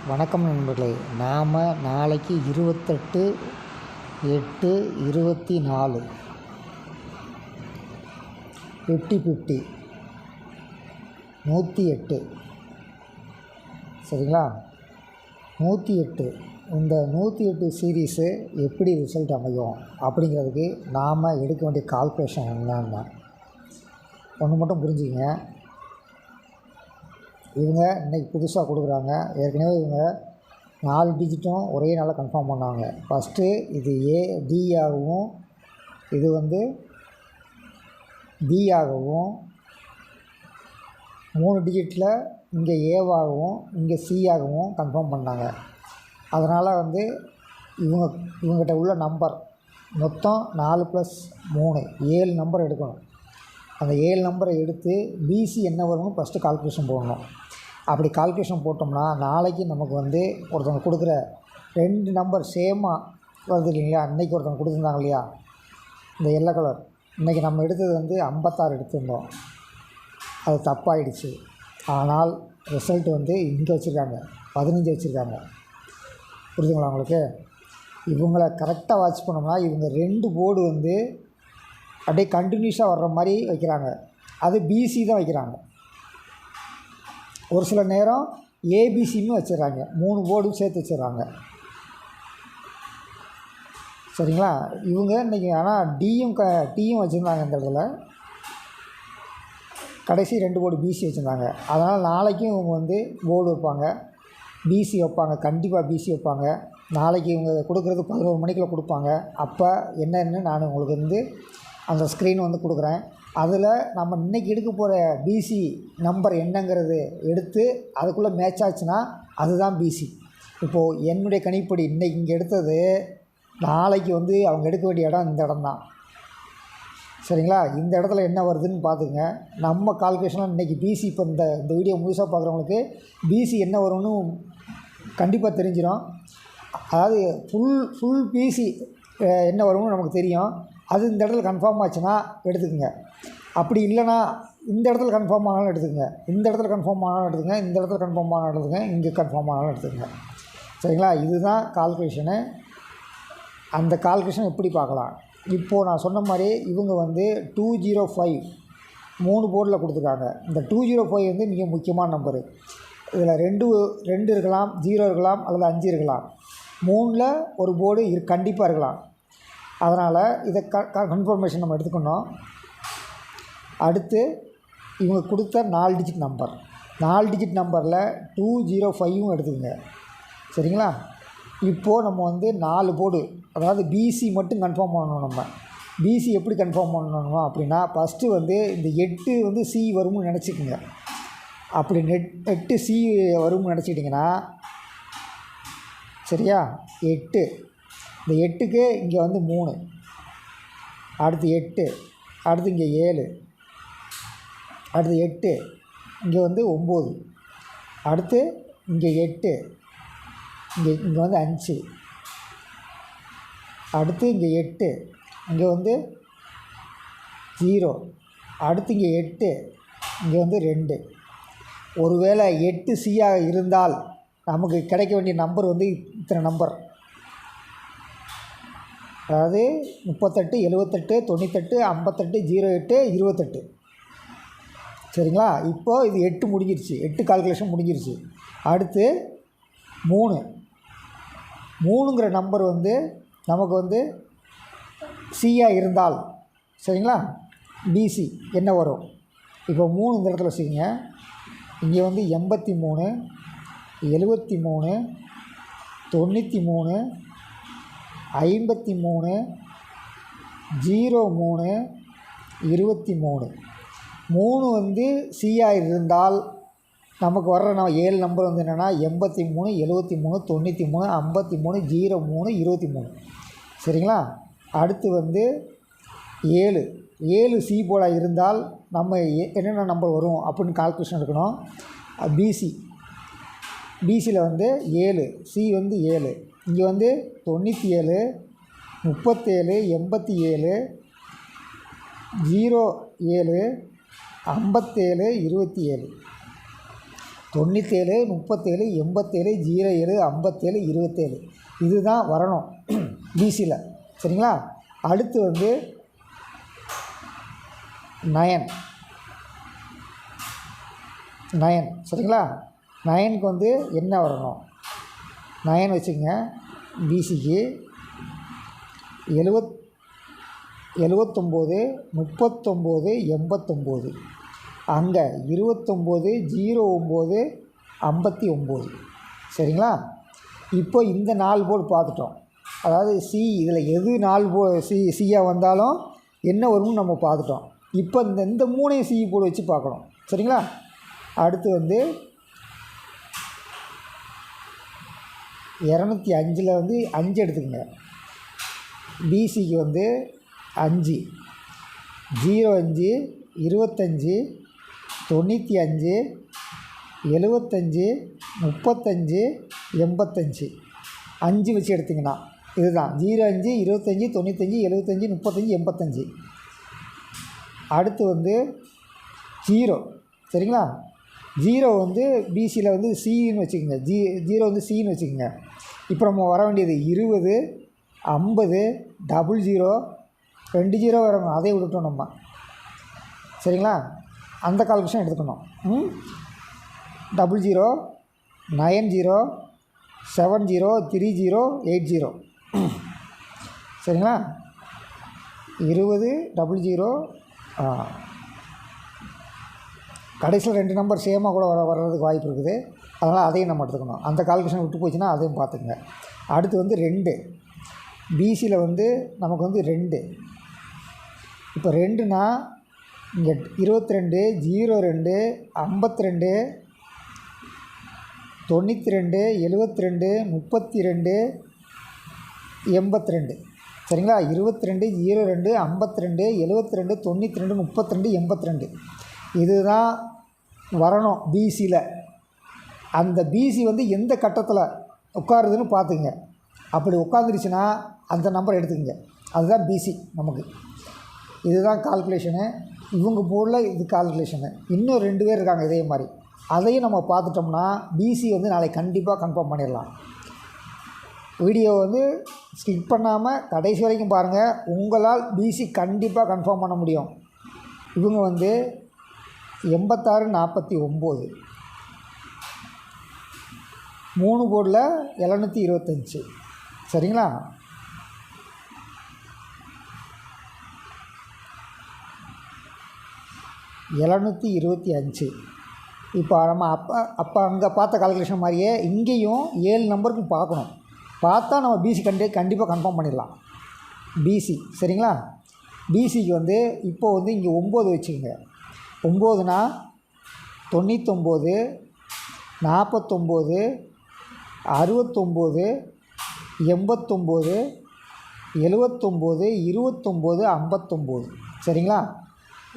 வணக்கம் நண்பர்களே. நாம் நாளைக்கு 28/8/24 50-50 108 சரிங்களா? 108 இந்த 108 சீரீஸு எப்படி ரிசல்ட் அமையும் அப்படிங்கிறதுக்கு நாம் எடுக்க வேண்டிய கால்குலேஷன் என்னன்னா ஒன்று மட்டும் புரிஞ்சுங்க. இவங்க இன்றைக்கி புதுசாக கொடுக்குறாங்க. ஏற்கனவே இவங்க 4 டிஜிட்டும் ஒரே நாளில் கன்ஃபார்ம் பண்ணாங்க. ஃபஸ்ட்டு இது டி ஆகவும், இது பி ஆகவும், 3 டிஜிட்டில் இங்கே ஏவாகவும் இங்கே சி ஆகவும் கன்ஃபார்ம் பண்ணாங்க. அதனால் இவங்ககிட்ட உள்ள நம்பர் மொத்தம் 4 + 3 7 நம்பர் எடுக்கணும். அந்த 7 நம்பரை எடுத்து பிசி என்ன வரும்னு ஃபஸ்ட்டு கால்குலேஷன் போடணும். அப்படி கால்குலேஷன் போட்டோம்னா நாளைக்கு நமக்கு ஒருத்தவங்க கொடுக்குற 2 நம்பர் சேமாக வருது இல்லைங்களா? இன்றைக்கி ஒருத்தவங்க கொடுத்துருந்தாங்க இல்லையா, இந்த எல்லோ கலர். இன்றைக்கி நம்ம எடுத்தது 56 எடுத்திருந்தோம். அது தப்பாயிடுச்சு. ஆனால் ரிசல்ட் இங்கே வச்சுருக்காங்க, 15 வச்சுருக்காங்க. புரியுதுங்களா உங்களுக்கு? இவங்களை கரெக்டாக வாட்ச் பண்ணோம்னா இவங்க 2 போர்டு அப்படியே கண்டினியூஸாக வர்ற மாதிரி வைக்கிறாங்க. அது பிசி தான் வைக்கிறாங்க. ஒரு சில நேரம் ஏபிசின்னு வச்சிடறாங்க. 3 போர்டும் சேர்த்து வச்சிடறாங்க. சரிங்களா? இவங்க இன்றைக்கி ஆனால் டீயும் வச்சுருந்தாங்க. இந்த இடத்துல கடைசி 2 போர்டு பிசி வச்சுருந்தாங்க. அதனால் நாளைக்கும் இவங்க போர்டு வைப்பாங்க, பிசி வைப்பாங்க. கண்டிப்பாக பிசி வைப்பாங்க. நாளைக்கு இவங்க கொடுக்குறது 11 மணிக்குள்ளே கொடுப்பாங்க. அப்போ என்னென்னு நான் உங்களுக்கு அந்த ஸ்க்ரீன் கொடுக்குறேன். அதில் நம்ம இன்றைக்கி எடுக்க போகிற பிசி நம்பர் என்னங்கிறது எடுத்து அதுக்குள்ளே மேட்ச் ஆச்சுன்னா அதுதான் பிசி. இப்போது என்னுடைய கணிப்படி இன்றைக்கி இங்கே எடுத்தது நாளைக்கு அவங்க எடுக்க வேண்டிய இடம் இந்த இடம் தான். சரிங்களா? இந்த இடத்துல என்ன வருதுன்னு பார்த்துங்க. நம்ம கால்குலேஷனில் இன்றைக்கி பிசி இப்போ இந்த வீடியோ முழுசாக பார்க்குறவங்களுக்கு பிசி என்ன வரும்னு கண்டிப்பாக தெரிஞ்சிடும். அதாவது ஃபுல் பிசி என்ன வரும்னு நமக்கு தெரியும். அது இந்த இடத்துல கன்ஃபார்ம் ஆச்சுன்னா எடுத்துக்கோங்க. அப்படி இல்லைனா இந்த இடத்துல கன்ஃபார்ம் ஆனாலும் எடுத்துக்கோங்க, இந்த இடத்துல கன்ஃபார்ம் ஆனாலும் எடுத்துக்கங்க, இந்த இடத்துல கன்ஃபார்ம் ஆனாலும் எடுத்துக்கங்க, இங்கே கன்ஃபார்ம் ஆனாலும் எடுத்துக்கங்க. சரிங்களா? இதுதான் கால்குலேஷனு. அந்த கால்குலேஷன் எப்படி பார்க்கலாம்? இப்போது நான் சொன்ன மாதிரி இவங்க 205 3 போர்டில் கொடுத்துருக்காங்க. இந்த 205 மிக முக்கியமான நம்பரு. இதில் 2 இருக்கலாம், 0 இருக்கலாம், அல்லது 5 இருக்கலாம். 3ல் ஒரு போர்டு கண்டிப்பாக இருக்கலாம். அதனால் இதை கன்ஃபர்மேஷன் நம்ம எடுத்துக்கணும். அடுத்து இவங்க கொடுத்த 4 டிஜிட் நம்பர், 4 டிஜிட் நம்பரில் 205 எடுத்துக்கோங்க. சரிங்களா? இப்போது நம்ம 4 போர்டு, அதாவது பிசி மட்டும் கன்ஃபார்ம் பண்ணணும். நம்ம பிசி எப்படி கன்ஃபார்ம் பண்ணணும் அப்படின்னா ஃபஸ்ட்டு இந்த 8 சி வரும்னு நினச்சிக்கோங்க. அப்படி 8 சி வரும்னு நினச்சிக்கிட்டிங்கன்னா சரியா? 8 இந்த 8க்கு இங்கே 3, அடுத்து 8, அடுத்து இங்கே 7, அடுத்து 8, இங்கே 9, அடுத்து இங்கே 8, இங்கே 5, அடுத்து இங்கே 8, இங்கே 0, அடுத்து இங்கே 8, இங்கே 2. ஒருவேளை 8 சியாக இருந்தால் நமக்கு கிடைக்க வேண்டிய நம்பர் இத்தனை நம்பர். அதாவது 38, 78, 98, 58, 08, 28. சரிங்களா? இப்போது இது 8 முடிஞ்சிருச்சு. 8 கால்குலேஷன் முடிஞ்சிருச்சு. அடுத்து 3ங்கிற நம்பர் நமக்கு சியாக இருந்தால் சரிங்களா? பிசி என்ன வரும்? இப்போ 3 இந்த இடத்துல வச்சுக்கோங்க. இங்கே 83, 73, 93, 53, 03, 23. 3 சியாக இருந்தால் நமக்கு வர்ற 7 நம்பர் என்னென்னா 83, 73, 93, 53, 03, 23. சரிங்களா? அடுத்து 7 சி போர்டாக இருந்தால் நம்ம என்னென்ன நம்பர் வரும் அப்படின்னு கால்குலேஷன் எடுக்கணும். பிசியில் 7, சி 7, இங்கே 97, 37, 87, 07, 57, 27. 97 37 87 07 57 27 இதுதான் வரணும் பிசியில். சரிங்களா? அடுத்து வந்து 9 சரிங்களா? 9க்கு வந்து என்ன வரணும்? 9 வச்சுக்கோங்க. பிசிக்கு 79 39 89. அங்கே 29 09 59. சரிங்களா? இப்போ இந்த 4 போர்டு பார்த்துட்டோம். அதாவது சி இதில் எது 4 சியாக வந்தாலும் என்ன வரும்னு நம்ம பார்த்துட்டோம். இப்போ இந்த 3 சி போர்டு வச்சு பார்க்கணும். சரிங்களா? அடுத்து வந்து 205 வந்து 5 எடுத்துக்கங்க. பிசிக்கு வந்து 5 05 25 95 75 35 85 5 வச்சு எடுத்திங்கன்னா இதுதான் 05 25 95 75 35 85. அடுத்து வந்து 0 சரிங்களா? 0 வந்து பிசியில் வந்து சின்னு வச்சுக்கோங்க. 0 வந்து சின்னு வச்சுக்கோங்க. இப்போ நம்ம வர வேண்டியது 20 50 00 2 0 வரணும். அதே விட்டுட்டோம் நம்ம. சரிங்களா? அந்த கால்குலேஷன் எடுத்துக்கணும். 00 90 70 30 80 சரிங்களா? 20 00 கடைசியில் 2 நம்பர் சேமாக கூட வர்றதுக்கு வாய்ப்பு இருக்குது. அதனால் அதையும் நம்ம எடுத்துக்கணும். அந்த கால்குலேஷன் விட்டு போச்சுன்னா அதையும் பார்த்துக்குங்க. அடுத்து வந்து 2 பிசியில் வந்து நமக்கு வந்து 2. இப்போ 2னா இங்கே 22 02 52 92 72 32 82 சரிங்களா? 22 02 52 72 92 32 82 இதுதான் வரணும் பிசியில். அந்த பிசி வந்து எந்த கட்டத்தில் உட்காருதுன்னு பார்த்துங்க. அப்படி உட்காந்துருச்சுன்னா அந்த நம்பர் எடுத்துக்கங்க. அதுதான் பிசி நமக்கு. இதுதான் கால்குலேஷனு. இவங்க போர்டில் இது கால்குலேஷனு. இன்னும் 2 பேர் இருக்காங்க இதே மாதிரி. அதையும் நம்ம பார்த்துட்டோம்னா பிசி வந்து நாளைக்கு கண்டிப்பாக கன்ஃபார்ம் பண்ணிடலாம். வீடியோ வந்து ஸ்கிப் பண்ணாமல் கடைசி வரைக்கும் பாருங்கள். உங்களால் பிசி கண்டிப்பாக கன்ஃபார்ம் பண்ண முடியும். இவங்க வந்து 86 49 3 போர்டில் 725 சரிங்களா? $725. இப்போ நம்ம அப்போ அங்கே பார்த்த கால்குலேஷன் மாதிரியே இங்கேயும் 7 நம்பருக்கும் பார்க்கணும். பார்த்தா நம்ம பிசி கண்டிப்பாக கன்ஃபார்ம் பண்ணிடலாம். பிசி சரிங்களா? பிசிக்கு வந்து இப்போது வந்து இங்கே 9 வச்சுக்கோங்க. 9னா 99 49 69 89 79 29 59 சரிங்களா?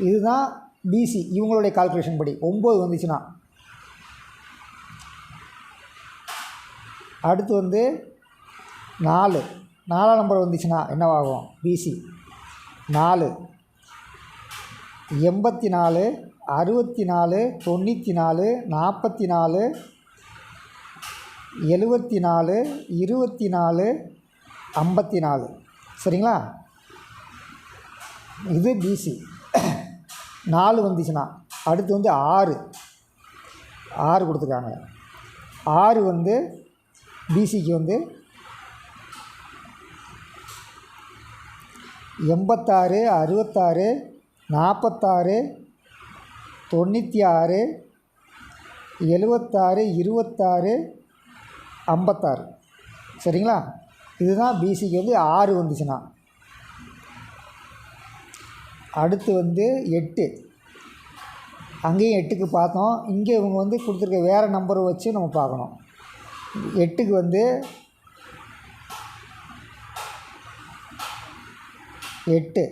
இதுதான் பிசி இவங்களுடைய கால்குலேஷன் படி 9 வந்துச்சுன்னா. அடுத்து வந்து 4 நம்பர் வந்துச்சுன்னா என்னவாகும்? பிசி 4 84 64 94 44 74 24 54 சரிங்களா? இது பிசி 4 வந்துச்சுன்னா. அடுத்து வந்து 6 கொடுத்துருக்காங்க. 6 வந்து பிசிக்கு வந்து 86 66 46 96 76 26 56 சரிங்களா? இதுதான் பிசிக்கு வந்து 6 வந்துச்சுன்னா. அடுத்து வந்து 8 அங்கேயும் 8க்கு பார்த்தோம். இங்கே இவங்க வந்து கொடுத்துருக்க வேறு நம்பரை வச்சு நம்ம பார்க்கணும். 8க்கு வந்து 8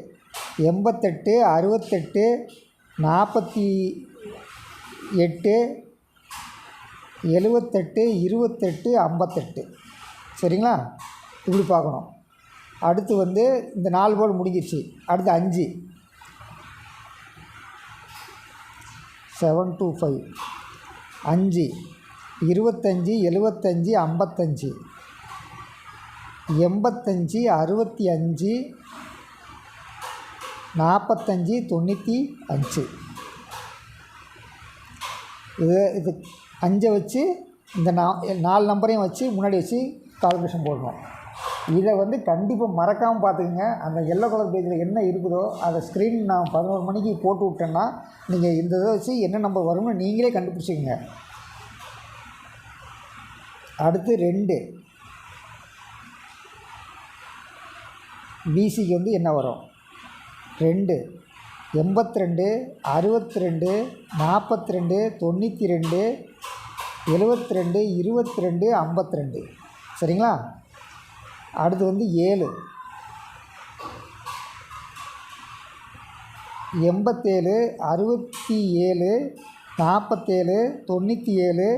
88 68 48 78 28 58 சரிங்களா? இப்படி பார்க்கணும். அடுத்து வந்து இந்த 4 போர்டு முடிஞ்சிருச்சு. அடுத்து 5 725 5 25 75 55 85 65 45 95. இது 5 வச்சு இந்த 4 நம்பரையும் வச்சு முன்னாடி வச்சு கால்குலேஷன் போடணும். இதை வந்து கண்டிப்பாக மறக்காமல் பார்த்துக்குங்க. அந்த எல்லோ கலர் பேஜில் என்ன இருக்குதோ அதை ஸ்க்ரீன் நான் 11 மணிக்கு போட்டு விட்டேன்னா நீங்கள் இந்த இதை வச்சு என்ன நம்பர் வரும்னு நீங்களே கண்டுபிடிச்சிக்கங்க. அடுத்து 2 பிசிக்கு வந்து என்ன வரும்? 2 82 62 42 92 72 22 52. சரிங்களா? அடுத்து வந்து 7 87 67 47 97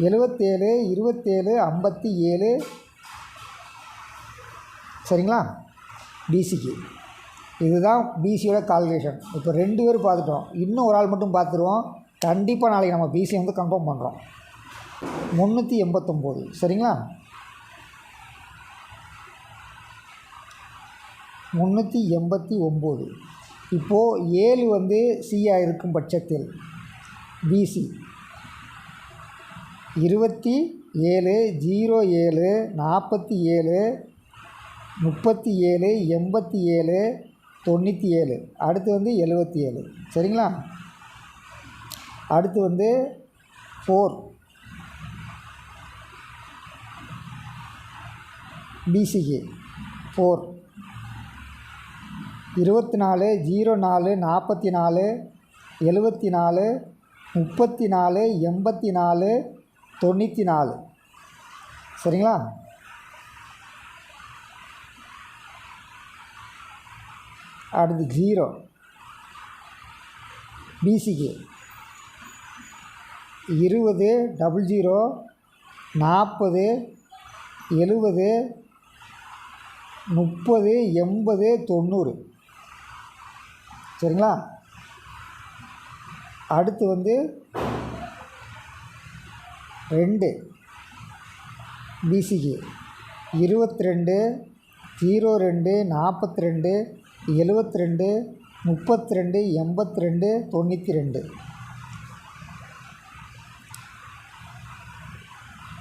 77 27 57. சரிங்களா? பிசிக்கு இதுதான் பிசியோட கால்குலேஷன். இப்போ 2 பேர் பார்த்துட்டோம், இன்னும் ஒரு ஆள் மட்டும் பார்த்துருவோம். கண்டிப்பாக நாளைக்கு நம்ம பிசி வந்து கன்ஃபார்ம் பண்ணுறோம். 389. சரிங்களா? 389. இப்போது 7 வந்து சியாக இருக்கும் பட்சத்தில் பிசி 27 07 47 37 87 97. அடுத்து வந்து 77. சரிங்களா? அடுத்து வந்து 4 பிசிக்கு 4 24 04 44 74 34 84 94. சரிங்களா? அடுத்து 0 பிசிக்கு 20 00 40 70 30 80 90. சரிங்களா? அடுத்து வந்து 2 பிசிக்கு 22 02 42 72 32 82 92.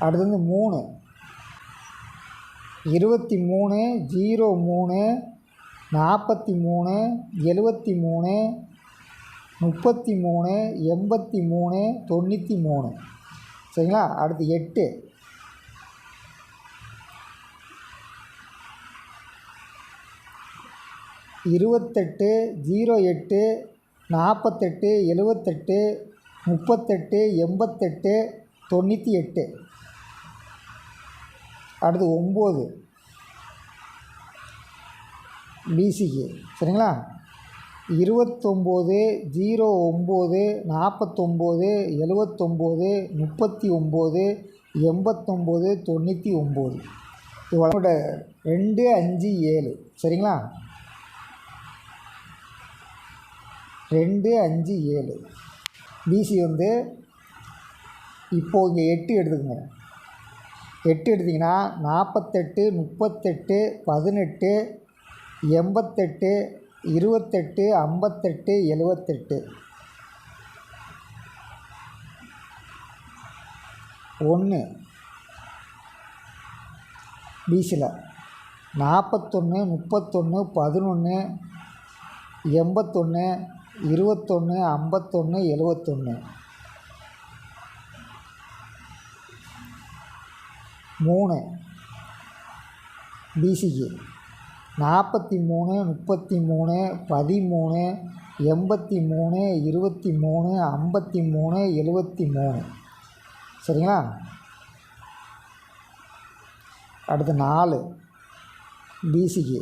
அடுத்து வந்து 3 23 03 43 73 33 83 93. சரிங்களா? அடுத்து 8 28 08 48 78 38 88 98. அடுத்து 9 பிசிக்கு. சரிங்களா? 29 09 49 79 39 89 99. இவ்வளோட 2 5 7. சரிங்களா? 2 5 7 பிசி வந்து இப்போது இங்கே 8 எடுத்துக்கோங்க. 8 எடுத்திங்கன்னா 48 38 18 88 28 58 78. 1 பிசியில் 41 31 11 81 21 51 71. 3 பிசிக்கு 43 33 13 83 23 53 73. சரிங்களா? அடுத்து 4 பிசிக்கு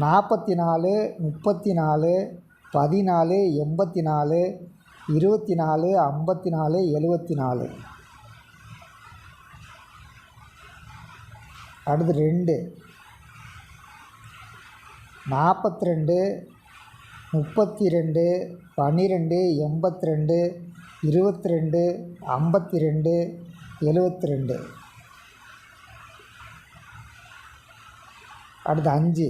44 34 14 84 24 54 74. அடுத்து 2 42 32 12 82 22 52 72. அடுத்து 5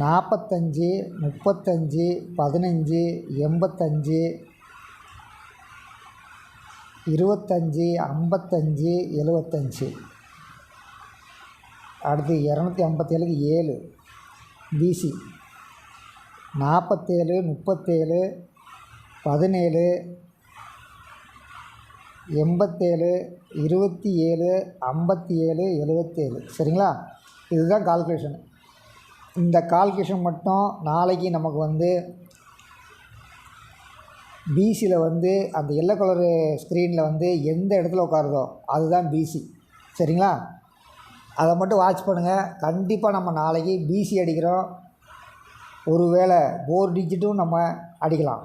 45 35 15 85 25 55 75. அடுத்து 257க்கு 7 பிசி 47 37 17 87 27 57 77. சரிங்களா? இதுதான் கால்குலேஷன். இந்த கால்குலேஷன் மட்டும் நாளைக்கு நமக்கு வந்து பிசியில் வந்து அந்த எல்லோ கலரு ஸ்க்ரீனில் வந்து எந்த இடத்துல உட்காருதோ அதுதான் பிசி. சரிங்களா? அதை மட்டும் வாட்ச் பண்ணுங்கள். கண்டிப்பாக நம்ம நாளைக்கு பிசி அடிக்கிறோம். ஒரு வேளை 4 டிஜிட்டும் நம்ம அடிக்கலாம்.